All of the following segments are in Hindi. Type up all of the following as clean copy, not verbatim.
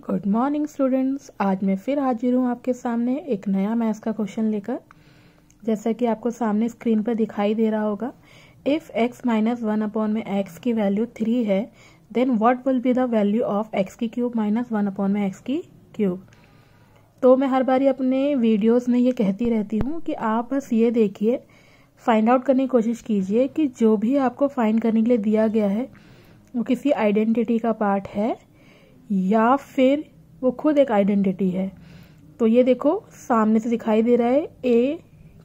Good morning students. आज मैं फिर हाजिर हूँ आपके सामने एक नया मैथ्स का क्वेश्चन लेकर। जैसा कि आपको सामने स्क्रीन पर दिखाई दे रहा होगा, इफ़ x माइनस 1 में x की वैल्यू 3 है, then what will be the value of x की क्यूब माइनस 1 में x की क्यूब। तो मैं हर बारी अपने वीडियोस में ये कहती रहती हूँ कि आप बस ये देखिए, फाइंड आउट करने की कोशिश कीजिए कि जो भी आपको फाइंड करने के लिए दिया गया है वो किसी आइडेंटिटी का पार्ट है या फिर वो खुद एक आइडेंटिटी है। तो ये देखो सामने से दिखाई दे रहा है a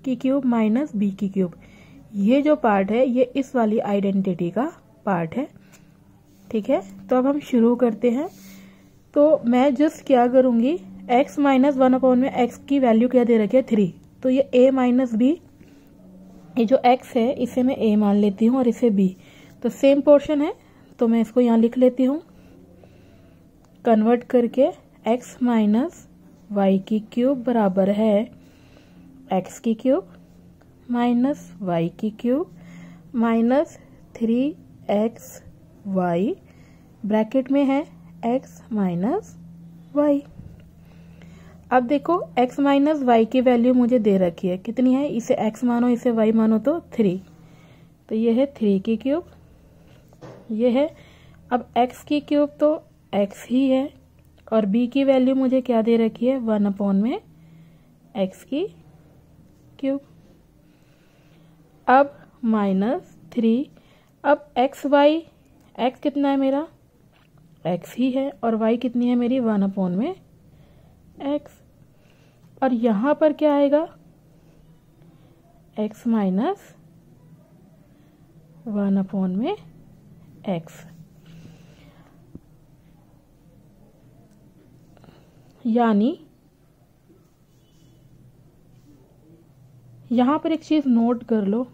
की क्यूब माइनस b की क्यूब। ये जो पार्ट है ये इस वाली आइडेंटिटी का पार्ट है। ठीक है, तो अब हम शुरू करते हैं। तो मैं जस्ट क्या करूंगी, x माइनस 1 में x की वैल्यू क्या दे रखी है 3, तो ये a माइनस b, ये जो x है इसे मैं a मान लेती हूँ और इसे b, तो सेम पोर्शन है तो मैं इसको यहाँ लिख लेती हूँ कन्वर्ट करके x माइनस वाई की क्यूब बराबर है x की क्यूब माइनस वाई की क्यूब माइनस 3xy ब्रैकेट में है x माइनस वाई। अब देखो x माइनस वाई की वैल्यू मुझे दे रखी है, कितनी है, इसे x मानो इसे y मानो तो 3, तो ये है 3 की क्यूब, ये है। अब x की क्यूब तो x ही है और b की वैल्यू मुझे क्या दे रखी है 1 में x की क्यूब। अब माइनस 3, अब x y, x कितना है मेरा x ही है और y कितनी है मेरी 1 में x, और यहाँ पर क्या आएगा x माइनस 1 में x। यानी यहाँ पर एक चीज़ नोट कर लो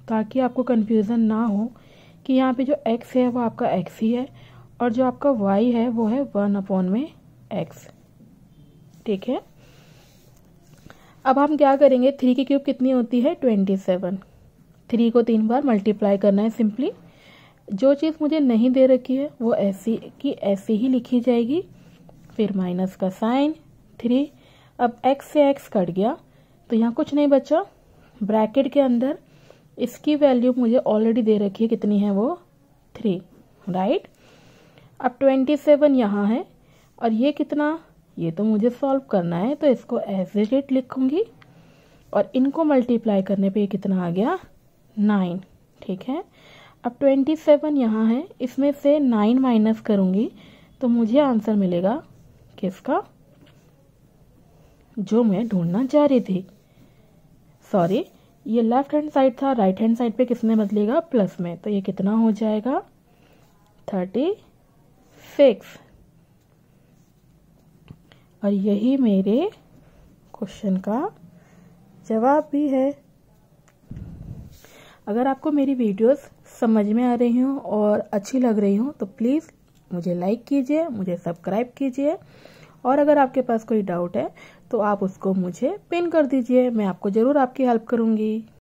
ताकि आपको कंफ्यूजन ना हो कि यहाँ पे जो x है वो आपका x ही है और जो आपका y है वो है 1 में x। ठीक है, अब हम क्या करेंगे, 3 की क्यूब कितनी होती है 27, 3 को 3 बार मल्टीप्लाई करना है सिंपली। जो चीज़ मुझे नहीं दे रखी है वो ऐसी की ऐसी ही लिखी जाएगी, फिर माइनस का साइन 3। अब x से x कट गया तो यहाँ कुछ नहीं बचा, ब्रैकेट के अंदर इसकी वैल्यू मुझे ऑलरेडी दे रखी है, कितनी है वो 3, राइट। अब 27 यहाँ है और ये कितना, ये तो मुझे सॉल्व करना है तो इसको एज इट लिखूंगी और इनको मल्टीप्लाई करने पे ये कितना आ गया 9। ठीक है, अब 27 यहाँ है, इसमें से 9 माइनस करूंगी तो मुझे आंसर मिलेगा किसका, जो मैं ढूंढना चाह रही थी। सॉरी, ये लेफ्ट हैंड साइड था, राइट हैंड साइड पे किसमें बदलेगा प्लस में, तो ये कितना हो जाएगा 36। और यही मेरे क्वेश्चन का जवाब भी है। अगर आपको मेरी वीडियोस समझ में आ रही हो और अच्छी लग रही हो तो प्लीज़ मुझे लाइक कीजिए, मुझे सब्सक्राइब कीजिए, और अगर आपके पास कोई डाउट है तो आप उसको मुझे पिन कर दीजिए, मैं आपको ज़रूर आपकी हेल्प करूँगी।